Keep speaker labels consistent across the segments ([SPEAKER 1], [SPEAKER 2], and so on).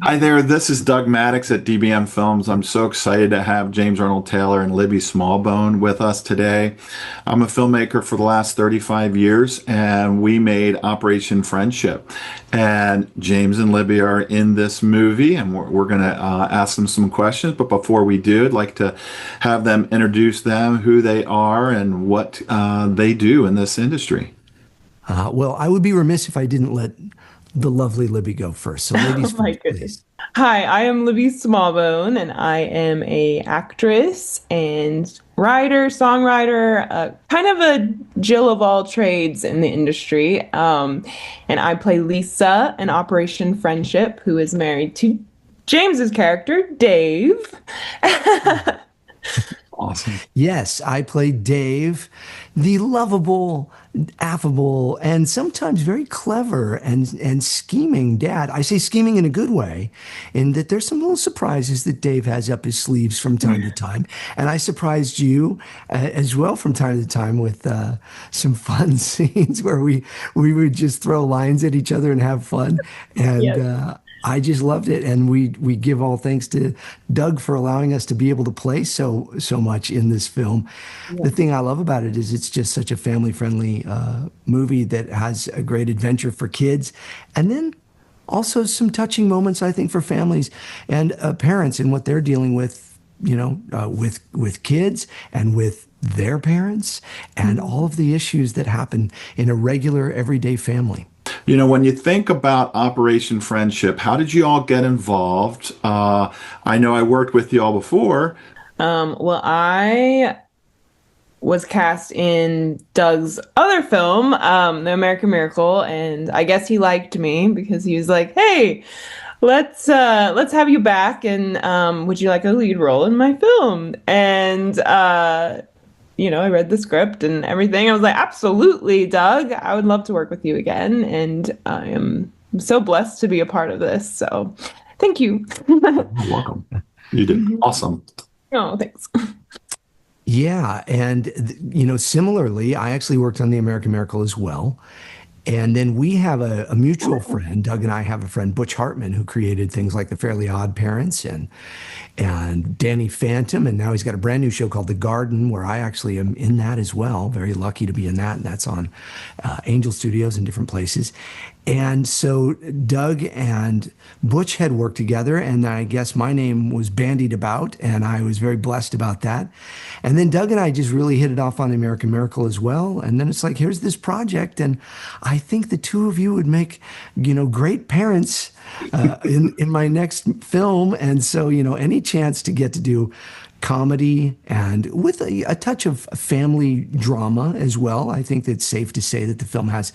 [SPEAKER 1] Hi there, this is Doug Maddox at DBM Films. I'm so excited to have James Arnold Taylor and Libby Smallbone with us today. I'm a filmmaker for the last 35 years, and we made Operation Friendship. And James and Libby are in this movie, and we're going to ask them some questions. But before we do, I'd like to have them introduce them, who they are, and what they do in this industry.
[SPEAKER 2] Well, I would be remiss if I didn't let the lovely Libby go first. So
[SPEAKER 3] Oh
[SPEAKER 2] ladies
[SPEAKER 3] my
[SPEAKER 2] first,
[SPEAKER 3] goodness.
[SPEAKER 2] please.
[SPEAKER 3] Hi, I am Libby Smallbone, and I am a actress and writer, songwriter, kind of a Jill of all trades in the industry. And I play Lisa in Operation Friendship, who is married to James's character, Dave.
[SPEAKER 1] Awesome.
[SPEAKER 2] Yes, I play Dave, the lovable, affable, and sometimes very clever and scheming dad. I say scheming in a good way, in that there's some little surprises that Dave has up his sleeves from time to time. And I surprised you as well from time to time with some fun scenes where we would just throw lines at each other and have fun. And
[SPEAKER 3] Yes.
[SPEAKER 2] I just loved it, and we give all thanks to Doug for allowing us to be able to play so much in this film. The thing I love about it is it's just such a family friendly movie that has a great adventure for kids, and then also some touching moments I think for families and parents and what they're dealing with, with kids and with their parents and all of the issues that happen in a regular everyday family.
[SPEAKER 1] You know, when you think about Operation Friendship, how did you all get involved? I know I worked with you all before.
[SPEAKER 3] Well, I was cast in Doug's other film, The American Miracle, and I guess he liked me because he was like, "Hey, let's have you back, and would you like a lead role in my film?" And I read the script and everything. I was like, "Absolutely, Doug. I would love to work with you again." And I am so blessed to be a part of this. So, thank you.
[SPEAKER 1] You're welcome. You did awesome.
[SPEAKER 3] Oh, thanks.
[SPEAKER 2] Yeah, and similarly, I actually worked on The American Miracle as well. And then we have a mutual friend. Doug and I have a friend, Butch Hartman, who created things like The Fairly Odd Parents and Danny Phantom, and now he's got a brand new show called The Garden, where I actually am in that as well. Very lucky to be in that, and that's on Angel Studios in different places. And so Doug and Butch had worked together, and I guess my name was bandied about, and I was very blessed about that. And then Doug and I just really hit it off on The American Miracle as well. And then it's like, here's this project, and I think the two of you would make, great parents in my next film. And so, any chance to get to do comedy and with a touch of family drama as well. I think it's safe to say that the film has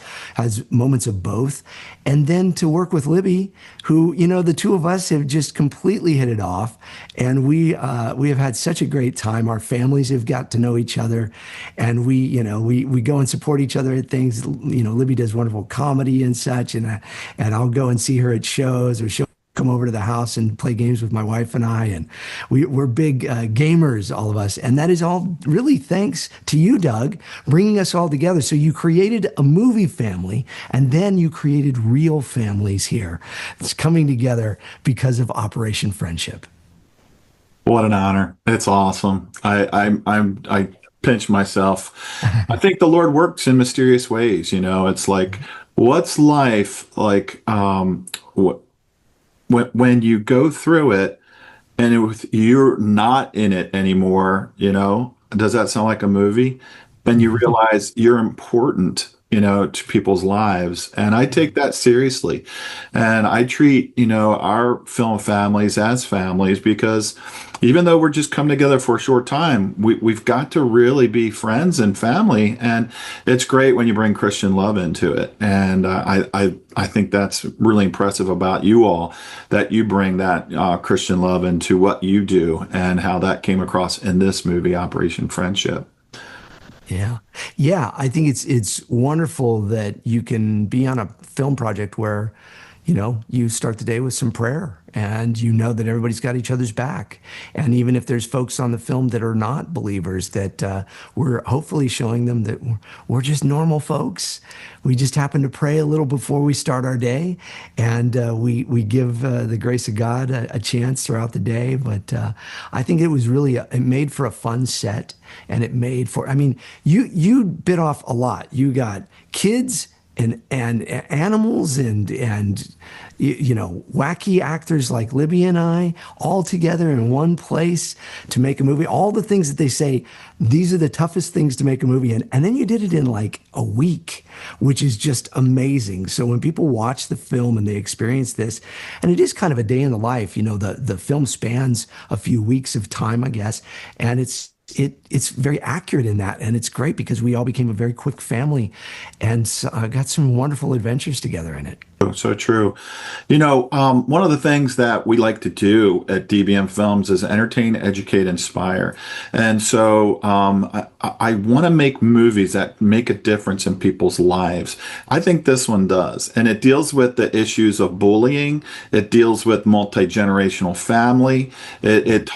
[SPEAKER 2] moments of both. And then to work with Libby, who, the two of us have just completely hit it off. And we have had such a great time. Our families have got to know each other, and we go and support each other at things. Libby does wonderful comedy and such, and I'll go and see her at shows, or she'll come over to the house and play games with my wife and I, and we're big gamers, all of us. And that is all really thanks to you, Doug, bringing us all together. So you created a movie family, and then you created real families here. It's coming together because of Operation Friendship.
[SPEAKER 1] What an honor. It's awesome. I pinch myself. I think the Lord works in mysterious ways. It's like, what's life like? When you go through it and you're not in it anymore, does that sound like a movie? And you realize you're important, to people's lives. And I take that seriously. And I treat, our film families as families, because even though we're just come together for a short time, we've got to really be friends and family. And it's great when you bring Christian love into it. And I think that's really impressive about you all, that you bring that Christian love into what you do, and how that came across in this movie, Operation Friendship.
[SPEAKER 2] Yeah. Yeah. I think it's wonderful that you can be on a film project where you start the day with some prayer, and you know that everybody's got each other's back. And even if there's folks on the film that are not believers, that we're hopefully showing them that we're just normal folks. We just happen to pray a little before we start our day, and we give the grace of God a chance throughout the day. But I think it was really it made for a fun set, and it made for. I mean, you bit off a lot. You got kids and animals and wacky actors like Libby and I all together in one place to make a movie. All the things that they say, these are the toughest things to make a movie in. And then you did it in like a week, which is just amazing. So when people watch the film and they experience this, and it is kind of a day in the life, the film spans a few weeks of time, I guess, and it's very accurate in that, and it's great because we all became a very quick family, and got some wonderful adventures together in it.
[SPEAKER 1] So true. One of the things that we like to do at DBM Films is entertain, educate, inspire. And so I want to make movies that make a difference in people's lives. I think this one does. And it deals with the issues of bullying. It deals with multi-generational family. It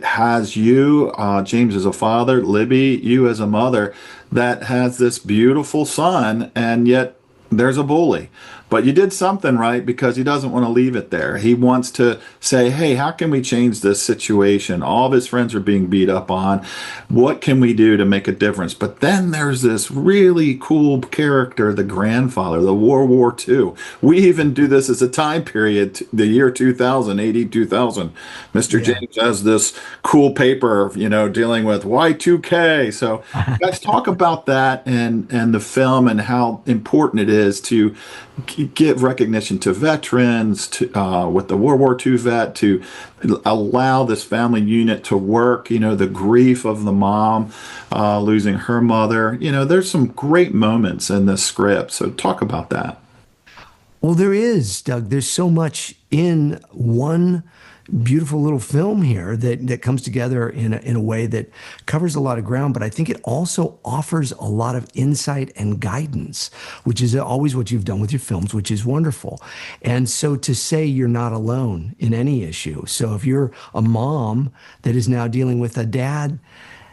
[SPEAKER 1] has you, James as a father, Libby, you as a mother, that has this beautiful son, and yet there's a bully. But you did something right, because he doesn't want to leave it there. He wants to say, hey, how can we change this situation? All of his friends are being beat up on. What can we do to make a difference? But then there's this really cool character, the grandfather, the World War II. We even do this as a time period, the year 2000, 2000. Mr.
[SPEAKER 2] Yeah.
[SPEAKER 1] James has this cool paper, dealing with Y2K. So let's talk about that and the film and how important it is to give recognition to veterans, with the World War II vet, to allow this family unit to work, the grief of the mom losing her mother. There's some great moments in this script. So talk about that.
[SPEAKER 2] Well, there is, Doug. There's so much in one beautiful little film here that comes together in a way that covers a lot of ground, but I think it also offers a lot of insight and guidance, which is always what you've done with your films, which is wonderful. And so to say you're not alone in any issue. So if you're a mom that is now dealing with a dad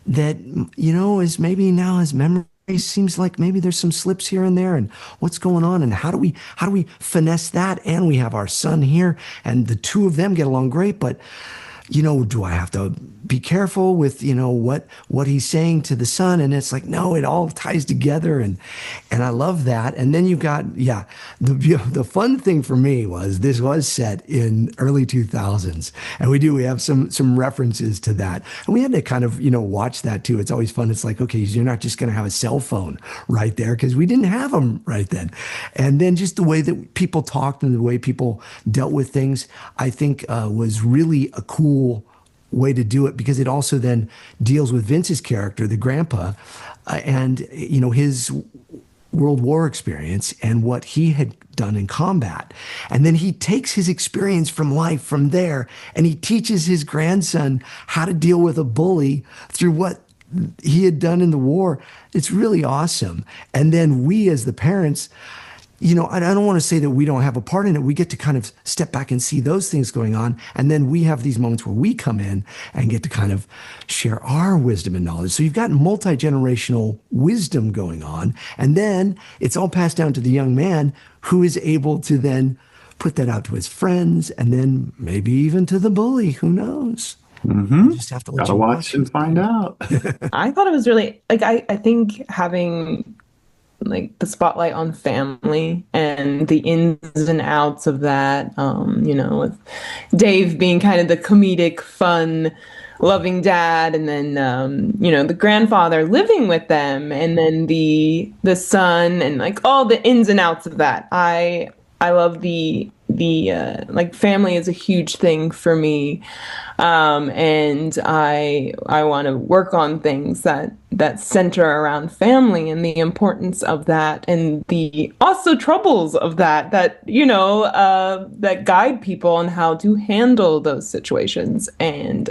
[SPEAKER 2] that, is maybe now his memory seems like maybe there's some slips here and there, and what's going on, and how do we finesse that? And we have our son here, and the two of them get along great, but do I have to be careful with, what he's saying to the son? And it's like, no, it all ties together. And I love that. And then you've got, the fun thing for me was this was set in early 2000s. And we have some references to that. And we had to kind of, watch that too. It's always fun. It's like, okay, you're not just going to have a cell phone right there, because we didn't have them right then. And then just the way that people talked and the way people dealt with things, I think was really a cool way to do it, because it also then deals with Vince's character, the grandpa, and his World War experience and what he had done in combat. And then he takes his experience from life from there, and he teaches his grandson how to deal with a bully through what he had done in the war. It's really awesome. And then we as the parents, I don't want to say that we don't have a part in it. We get to kind of step back and see those things going on. And then we have these moments where we come in and get to kind of share our wisdom and knowledge. So you've got multi-generational wisdom going on. And then it's all passed down to the young man, who is able to then put that out to his friends, and then maybe even to the bully. Who knows?
[SPEAKER 1] Mm-hmm.
[SPEAKER 2] You just have to
[SPEAKER 1] gotta watch and find out.
[SPEAKER 3] I thought it was really I think having like the spotlight on family and the ins and outs of that, with Dave being kind of the comedic, fun, loving dad, and then the grandfather living with them, and then the son, and like all the ins and outs of that. I love the family is a huge thing for me, and I want to work on things that center around family and the importance of that, and the also troubles of that that guide people on how to handle those situations. And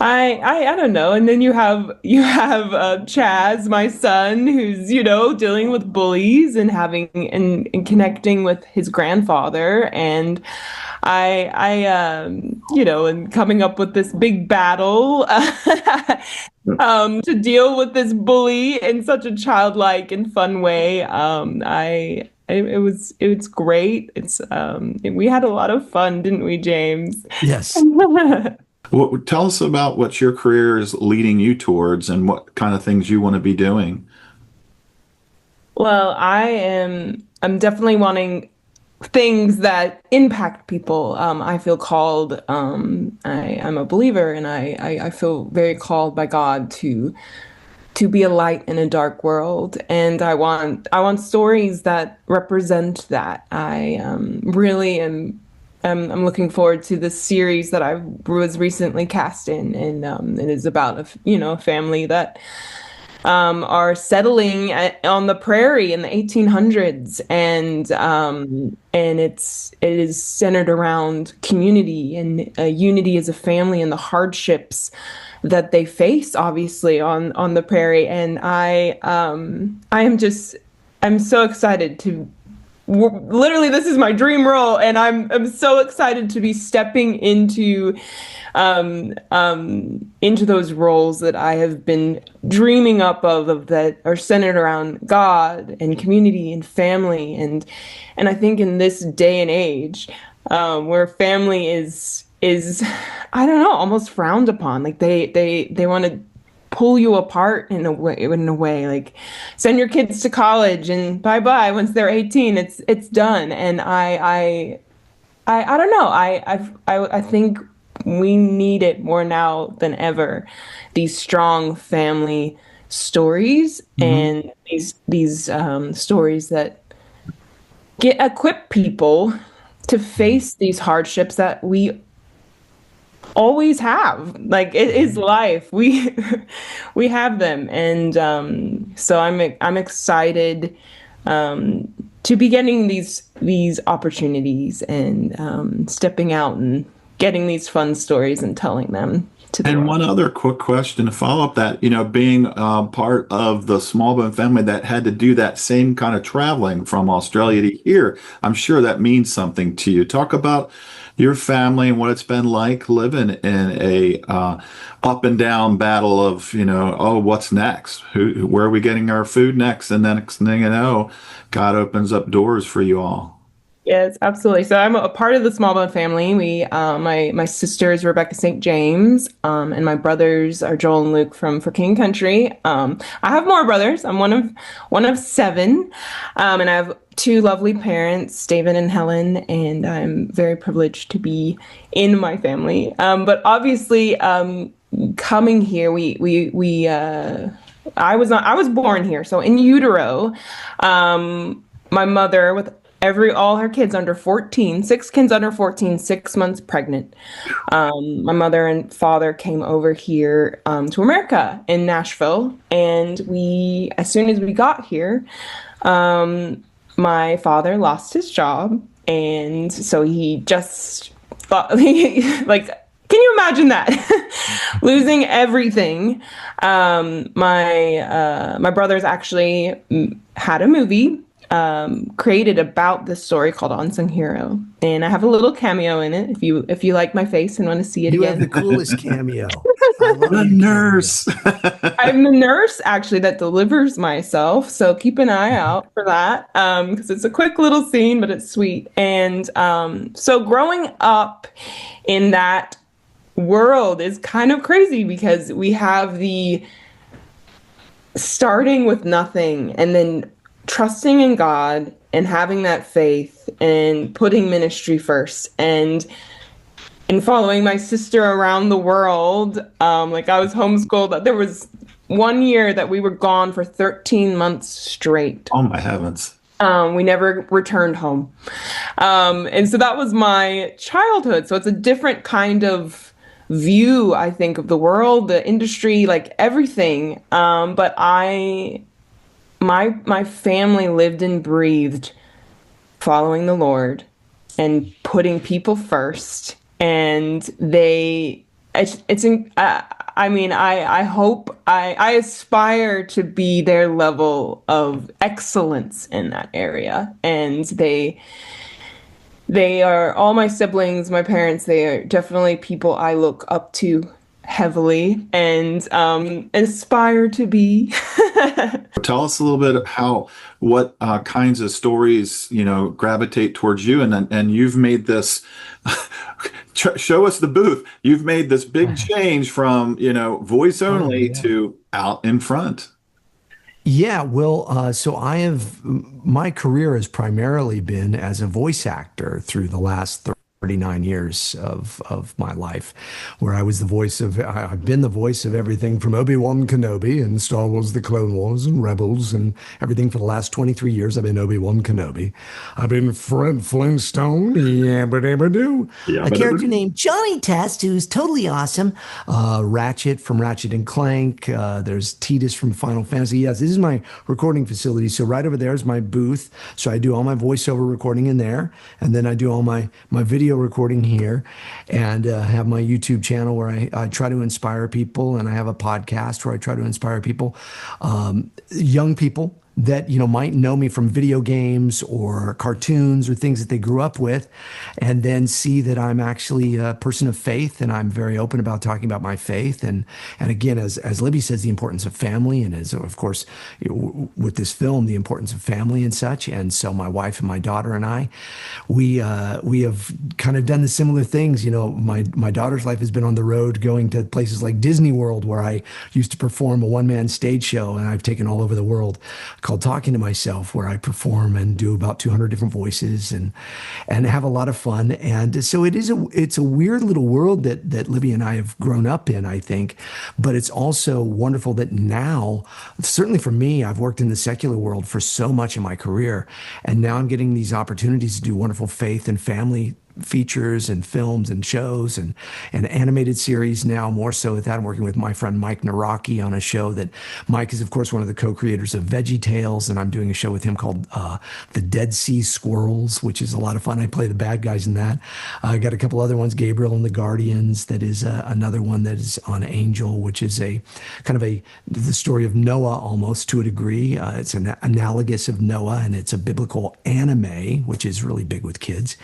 [SPEAKER 3] I don't know. And then you have Chaz, my son, who's, dealing with bullies and having and connecting with his grandfather. And and coming up with this big battle to deal with this bully in such a childlike and fun way. It was great. We had a lot of fun, didn't we, James?
[SPEAKER 2] Yes.
[SPEAKER 1] Well, tell us about what your career is leading you towards and what kind of things you want to be doing.
[SPEAKER 3] Well, I'm definitely wanting things that impact people. I feel called. I'm a believer, and I feel very called by God to be a light in a dark world, and I want stories that represent that. I really am. I'm looking forward to this series that I was recently cast in, and it is about a family that are settling on the prairie in the 1800s, and it is centered around community and unity as a family and the hardships that they face, obviously on the prairie. And I'm so excited to. Literally, this is my dream role, and I'm so excited to be stepping into those roles that I have been dreaming up of that are centered around God and community and family. And I think in this day and age, where family is I don't know, almost frowned upon. Like they want to pull you apart in a way, like send your kids to college and bye bye. Once they're 18, it's done. And I don't know. I think we need it more now than ever. These strong family stories, and these stories that equip people to face these hardships that we always have. Like, it is life. We have them. And so I'm excited to be getting these opportunities and stepping out and getting these fun stories and telling them to the
[SPEAKER 1] And
[SPEAKER 3] world.
[SPEAKER 1] one other quick question to follow up that, being part of the Smallbone family that had to do that same kind of traveling from Australia to here, I'm sure that means something to you. Talk about your family and what it's been like living in a up and down battle of, oh, what's next? Where are we getting our food next? And then next thing you know, God opens up doors for you all.
[SPEAKER 3] Yes, absolutely. So I'm a part of the Smallbone family. My sister is Rebecca St. James, and my brothers are Joel and Luke for King and Country. I have more brothers. I'm one of seven, and I have two lovely parents, David and Helen, and I'm very privileged to be in my family. But obviously, coming here, I was born here, so in utero. My mother with all her kids under 14, 6 kids under 14, 6 months pregnant. My mother and father came over here to America in Nashville, and as soon as we got here, my father lost his job, and so he just thought, like, can you imagine that? Losing everything. My brothers actually had a movie created about this story called Unsung Hero, and I have a little cameo in it. If you like my face and want to see it
[SPEAKER 2] You
[SPEAKER 3] again,
[SPEAKER 2] have the coolest cameo. I love
[SPEAKER 1] The
[SPEAKER 2] your
[SPEAKER 1] nurse.
[SPEAKER 3] I'm the nurse actually that delivers myself. So keep an eye out for that, because it's a quick little scene, but it's sweet. And so growing up in that world is kind of crazy, because we have the starting with nothing and then trusting in God and having that faith and putting ministry first and following my sister around the world. Like, I was homeschooled. There was 1 year that we were gone for 13 months straight.
[SPEAKER 1] Oh, my heavens.
[SPEAKER 3] We never returned home. And so that was my childhood. So it's a different kind of view, I think, of the world, the industry, like everything. But my family lived and breathed following the Lord and putting people first. And they I mean, I hope I aspire to be their level of excellence in that area, and they are all my siblings, my parents. They are definitely people I look up to heavily and aspire to be.
[SPEAKER 1] Tell us a little bit of what kinds of stories, gravitate towards you, and you've made this. Show us the booth. You've made this big change from, voice
[SPEAKER 2] Oh,
[SPEAKER 1] only
[SPEAKER 2] yeah.
[SPEAKER 1] to out in front.
[SPEAKER 2] Yeah, well, so my career has primarily been as a voice actor through the last 39 years of my life, where I've been the voice of everything from Obi-Wan Kenobi and Star Wars: The Clone Wars and Rebels and everything for the last 23 years. I've been Obi-Wan Kenobi. I've been Fred Flintstone, yabba-dabba-doo,
[SPEAKER 1] Yeah,
[SPEAKER 2] a
[SPEAKER 1] but
[SPEAKER 2] character named Johnny Test, who's totally awesome. Ratchet from Ratchet and Clank. There's Tidus from Final Fantasy. Yes, this is my recording facility. So right over there is my booth. So I do all my voiceover recording in there, and then I do all my video recording here, and have my YouTube channel where I try to inspire people, and I have a podcast where I try to inspire people, young people that might know me from video games or cartoons or things that they grew up with, and then see that I'm actually a person of faith, and I'm very open about talking about my faith, and again, as Libby says, the importance of family, and as of course with this film, the importance of family and such. And so my wife and my daughter and I, we have kind of done the similar things. My daughter's life has been on the road, going to places like Disney World, where I used to perform a one-man stage show, and I've taken all over the world, called Talking to Myself, where I perform and do about 200 different voices and have a lot of fun. And so it's a weird little world that Libby and I have grown up in, I think. But it's also wonderful that now, certainly for me, I've worked in the secular world for so much in my career, and now I'm getting these opportunities to do wonderful faith and family features and films and shows and animated series. Now more so with that, I'm working with my friend Mike Naraki on a show that Mike is, of course, one of the co-creators of Veggie Tales, and I'm doing a show with him called The Dead Sea Squirrels, which is a lot of fun. I play the bad guys in that. I got a couple other ones, Gabriel and the Guardians, that is another one that is on Angel, which is a kind of the story of Noah, almost to a degree. It's an analogous of Noah, and it's a biblical anime, which is really big with kids.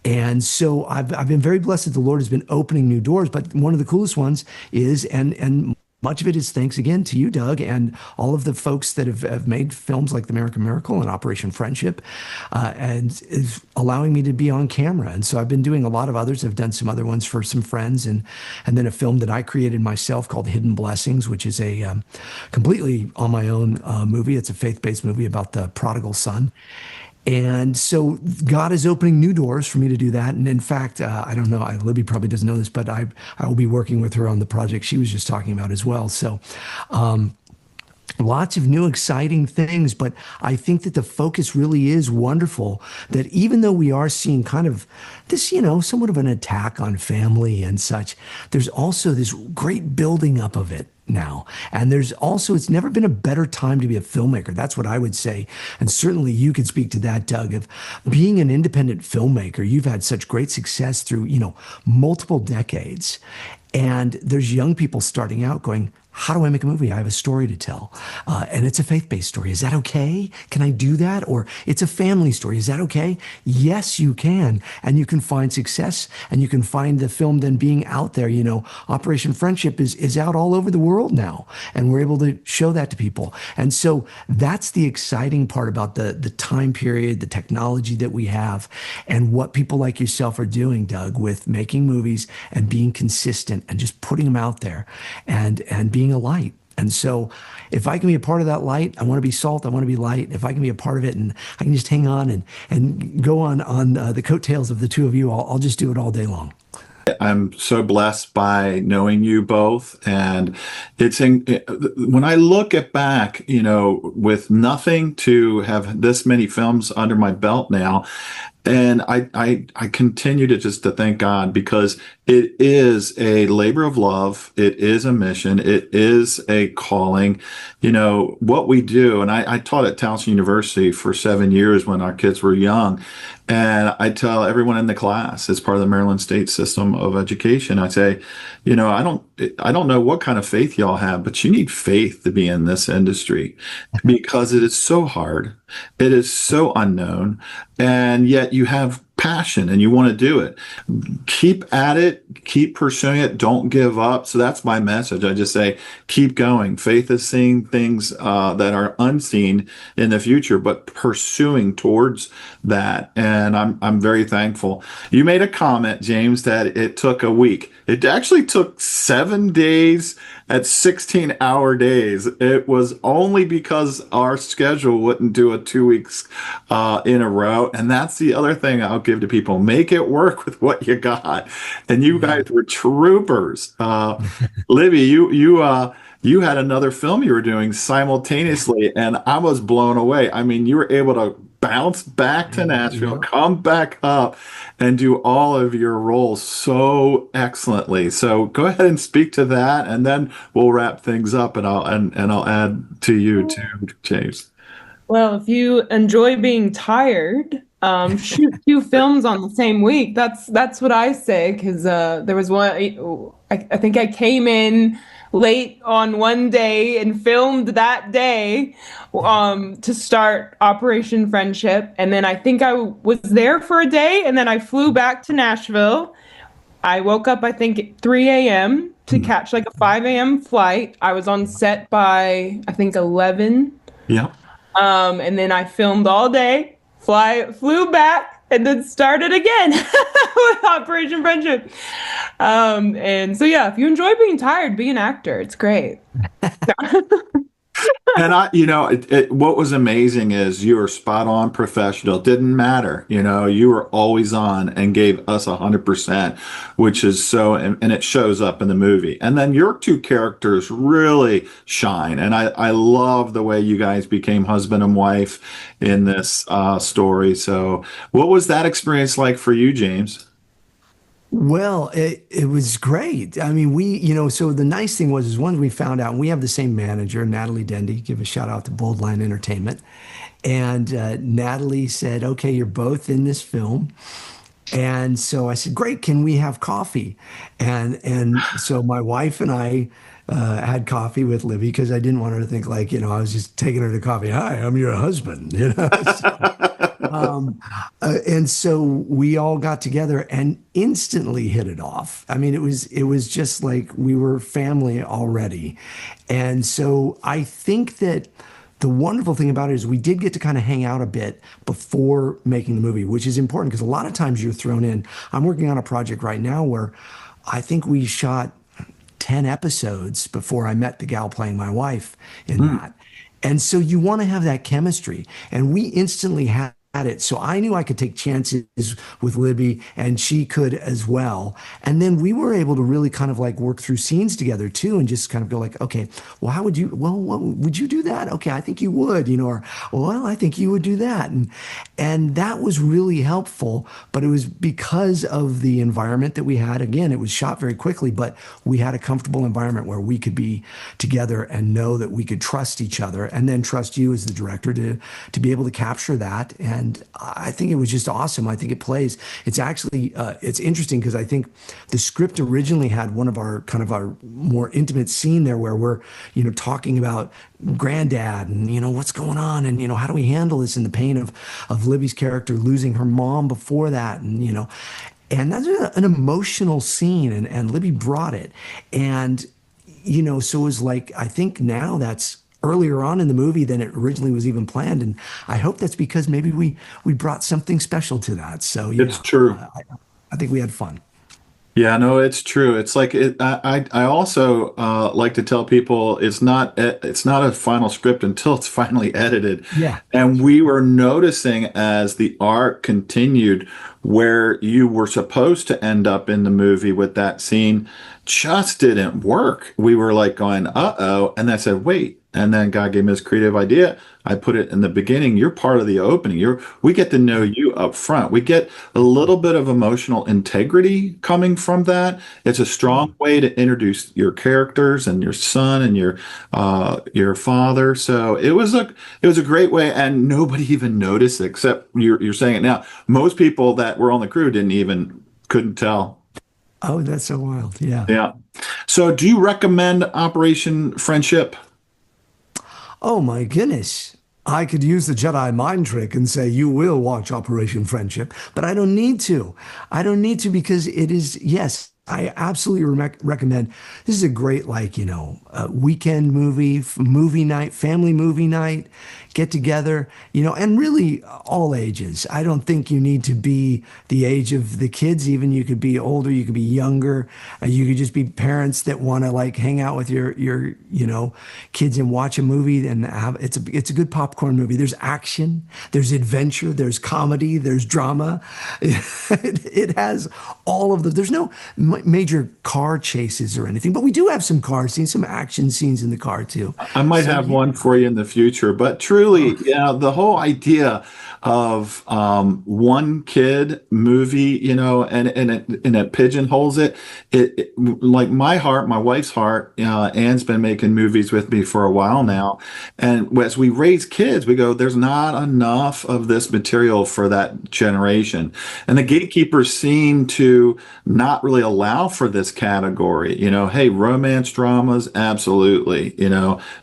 [SPEAKER 2] And so I've been very blessed that the Lord has been opening new doors. But one of the coolest ones is, and much of it is thanks again to you, Doug, and all of the folks that have made films like The American Miracle and Operation Friendship, and is allowing me to be on camera. And so I've been doing a lot of others. I've done some other ones for some friends, and then a film that I created myself called Hidden Blessings, which is a completely on my own movie. It's a faith-based movie about the prodigal son. And so God is opening new doors for me to do that. And in fact, I don't know, Libby probably doesn't know this, but I will be working with her on the project she was just talking about as well. So lots of new exciting things, but I think that the focus really is wonderful, that even though we are seeing kind of this, somewhat of an attack on family and such, there's also this great building up of it now. And there's also, it's never been a better time to be a filmmaker. That's what I would say. And certainly you could speak to that, Doug, of being an independent filmmaker. You've had such great success through, multiple decades. And there's young people starting out going, how do I make a movie? I have a story to tell. And it's a faith-based story. Is that okay? Can I do that? Or it's a family story. Is that okay? Yes, you can. And you can find success, and you can find the film then being out there. Operation Friendship is out all over the world now, and we're able to show that to people. And so that's the exciting part about the time period, the technology that we have, and what people like yourself are doing, Doug, with making movies and being consistent and just putting them out there and being a light. And so if I can be a part of that light, I want to be salt, I want to be light. If I can be a part of it and I can just hang on and go on the coattails of the two of you, I'll just do it all day long.
[SPEAKER 1] I'm so blessed by knowing you both. And when I look at back, with nothing to have this many films under my belt now, and I continue to thank God, because it is a labor of love. It is a mission. It is a calling. What we do. And I taught at Towson University for 7 years when our kids were young. And I tell everyone in the class, as part of the Maryland State system of education, I say, I don't know what kind of faith y'all have, but you need faith to be in this industry because it is so hard. It is so unknown. And yet you have passion and you want to do it. Keep at it, keep pursuing it, don't give up. So that's my message. I just say, keep going. Faith is seeing things that are unseen in the future, but pursuing towards that. And I'm very thankful. You made a comment, James, that it took a week. It actually took 7 days at 16-hour days. It was only because our schedule wouldn't do a 2 weeks in a row. And that's the other thing I'll give to people. Make it work with what you got. And you guys were troopers. Libby, you had another film you were doing simultaneously, and I was blown away. I mean, you were able to bounce back to Nashville, come back up, and do all of your roles so excellently. So go ahead and speak to that, and then we'll wrap things up, and I'll add to you too, James.
[SPEAKER 3] Well, if you enjoy being tired, shoot 2 films on the same week. That's what I say, because there was one. I think I came in late on one day and filmed that day to start Operation Friendship, and then I think I was there for a day, and then I flew back to Nashville. I woke up, I think, at 3 a.m. to catch like a 5 a.m. flight. I was on set by, I think, 11.
[SPEAKER 1] Yeah.
[SPEAKER 3] And then I filmed all day, flew back, and then started again with Operation Friendship. And so, yeah, if you enjoy being tired, be an actor. It's great.
[SPEAKER 1] And what was amazing is you were spot on professional. Didn't matter. You were always on and gave us 100%, which is so, and it shows up in the movie. And then your two characters really shine. And I love the way you guys became husband and wife in this story. So what was that experience like for you, James?
[SPEAKER 2] Well, it was great. I mean, so the nice thing was, is once we found out, and we have the same manager, Natalie Dendy, give a shout out to Bold Line Entertainment. And Natalie said, okay, you're both in this film. And so I said, great, can we have coffee? And so my wife and I had coffee with Libby because I didn't want her to think like, I was just taking her to coffee. Hi, I'm your husband, and so we all got together and instantly hit it off. I mean, it was just like we were family already. And so I think that the wonderful thing about it is we did get to kind of hang out a bit before making the movie, which is important because a lot of times you're thrown in. I'm working on a project right now where I think we shot 10 episodes before I met the gal playing my wife in that. And so you want to have that chemistry. And we instantly had it. So I knew I could take chances with Libby and she could as well. And then we were able to really kind of like work through scenes together too and just kind of go like, okay, well, what would you do that? Okay, I think you would, or, well, I think you would do that. And that was really helpful, but it was because of the environment that we had. Again, it was shot very quickly, but we had a comfortable environment where we could be together and know that we could trust each other and then trust you as the director to be able to capture that. And I think it was just awesome. I think it plays. It's actually, it's interesting because I think the script originally had one of our kind of our more intimate scene there where we're, talking about granddad and, what's going on and, how do we handle this and the pain of Libby's character losing her mom before that. And that's an emotional scene and Libby brought it. And, so it was like, I think now that's earlier on in the movie than it originally was even planned. And I hope that's because maybe we brought something special to that. So
[SPEAKER 1] it's true.
[SPEAKER 2] I think we had fun.
[SPEAKER 1] Yeah, no, it's true. It's like I also like to tell people it's not a final script until it's finally edited.
[SPEAKER 2] Yeah.
[SPEAKER 1] And we were noticing as the art continued, where you were supposed to end up in the movie with that scene just didn't work. We were like going, uh-oh. And I said, wait. And then God gave me this creative idea. I put it in the beginning. You're part of the opening. We get to know you up front. We get a little bit of emotional integrity coming from that. It's a strong way to introduce your characters and your son and your father. So it was a great way, and nobody even noticed it, except you're saying it now. Most people that were on the crew couldn't tell.
[SPEAKER 2] Oh, that's so wild. Yeah.
[SPEAKER 1] Yeah. So do you recommend Operation Friendship?
[SPEAKER 2] Oh my goodness. I could use the Jedi mind trick and say, you will watch Operation Friendship, but I don't need to. I don't need to because it is, yes, I absolutely recommend. This is a great, weekend movie night, family movie night, get together, and really all ages. I don't think you need to be the age of the kids. Even you could be older, you could be younger. You could just be parents that want to hang out with your kids and watch a movie and it's a good popcorn movie. There's action, there's adventure, there's comedy, there's drama. It has all of there's no major car chases or anything, but we do have some car scenes, some action scenes in the car too.
[SPEAKER 1] I might have one for you in the future, but truly, the whole idea of one kid movie, and it pigeonholes it, like my wife's heart. Anne's been making movies with me for a while now, and as we raise kids, we go, there's not enough of this material for that generation, and the gatekeepers seem to not really allow for this category. Hey, romance dramas, absolutely.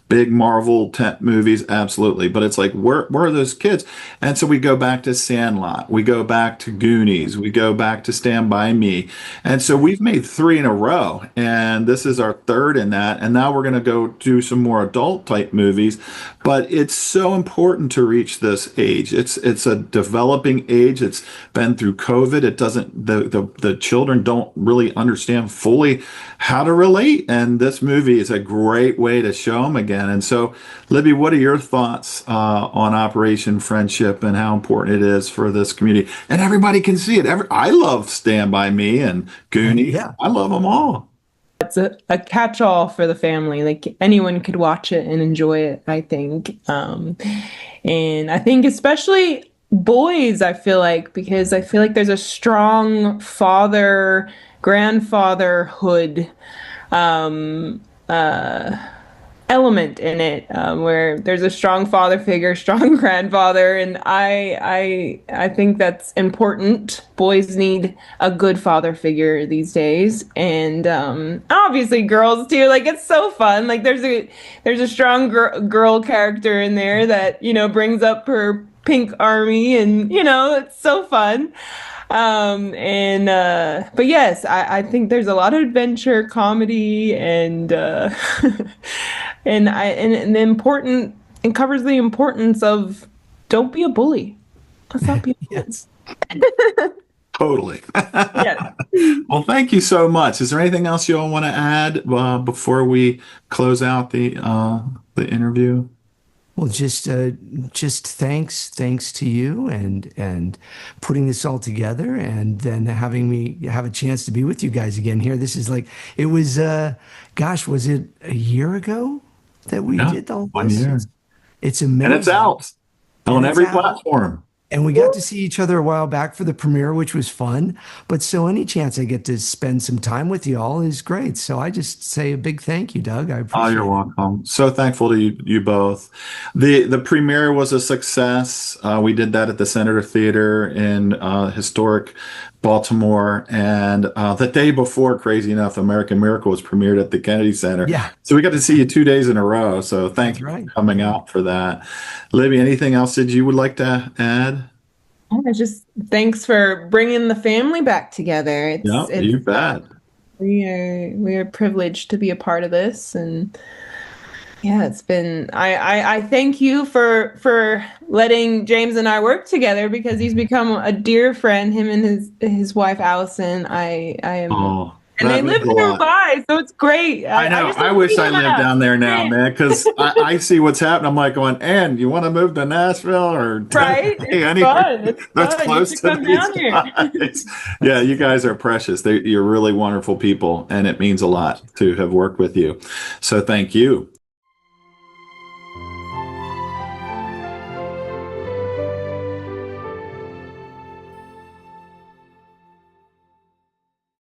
[SPEAKER 1] Big Marvel tent movies, absolutely. But it's like, where are those kids? And so we go back to Sandlot, we go back to Goonies, we go back to Stand By Me. And so we've made three in a row, and this is our third in that. And now we're going to go do some more adult type movies. But it's so important to reach this age. It's a developing age. It's been through COVID. It doesn't the children don't really understand fully how to relate. And this movie is a great way to show them again. And so, Libby, what are your thoughts on Operation Friendship and how important it is for this community? And everybody can see it. I love Stand By Me and Goonies.
[SPEAKER 2] Yeah.
[SPEAKER 1] I love them all.
[SPEAKER 3] It's a catch-all for the family. Like anyone could watch it and enjoy it, I think. And I think especially boys, I feel like, because I feel like there's a strong grandfatherhood element in it, where there's a strong father figure, strong grandfather, and I think that's important. Boys need a good father figure these days, and obviously girls too. Like it's so fun. Like there's a strong girl character in there that brings up her pink army, and it's so fun. But yes, I think there's a lot of adventure, comedy, and and the important, it covers the importance of don't be a bully. Let's not be a bully.
[SPEAKER 2] Yes.
[SPEAKER 1] Totally.
[SPEAKER 3] Yes.
[SPEAKER 1] Well, thank you so much. Is there anything else you all want to add before we close out the interview?
[SPEAKER 2] Well, just thanks to you and putting this all together, and then having me have a chance to be with you guys again here. This is it was was it a year ago that we did all this?
[SPEAKER 1] 1 year.
[SPEAKER 2] It's amazing.
[SPEAKER 1] And it's out on every platform.
[SPEAKER 2] And we got to see each other a while back for the premiere, which was fun. But so any chance I get to spend some time with you all is great. So I just say a big thank you, Doug. I appreciate it.
[SPEAKER 1] You're welcome. So thankful to you both. The premiere was a success. We did that at the Senator Theater in historic Baltimore, and the day before, crazy enough, American Miracle was premiered at the Kennedy Center.
[SPEAKER 2] Yeah.
[SPEAKER 1] So we got to see you 2 days in a row. So thank you for coming out for that. Libby, anything else that you would like to add?
[SPEAKER 3] Just thanks for bringing the family back together.
[SPEAKER 1] You bet.
[SPEAKER 3] We are privileged to be a part of this, and yeah, it's been. I thank you for letting James and I work together, because he's become a dear friend. Him and his wife Allison. I am And they live nearby, so it's great.
[SPEAKER 1] I know.
[SPEAKER 3] just
[SPEAKER 1] I
[SPEAKER 3] love
[SPEAKER 1] wish I
[SPEAKER 3] meeting
[SPEAKER 1] lived
[SPEAKER 3] them.
[SPEAKER 1] down there now, man, because I see what's happening. I'm like going, and you want to move to Nashville or
[SPEAKER 3] Right?
[SPEAKER 1] Tennessee,
[SPEAKER 3] It's
[SPEAKER 1] anywhere
[SPEAKER 3] fun. It's
[SPEAKER 1] that's
[SPEAKER 3] fun. You
[SPEAKER 1] close
[SPEAKER 3] should
[SPEAKER 1] to
[SPEAKER 3] come
[SPEAKER 1] these
[SPEAKER 3] down here.
[SPEAKER 1] guys. Yeah, you guys are precious. You're really wonderful people, and it means a lot to have worked with you. So thank you.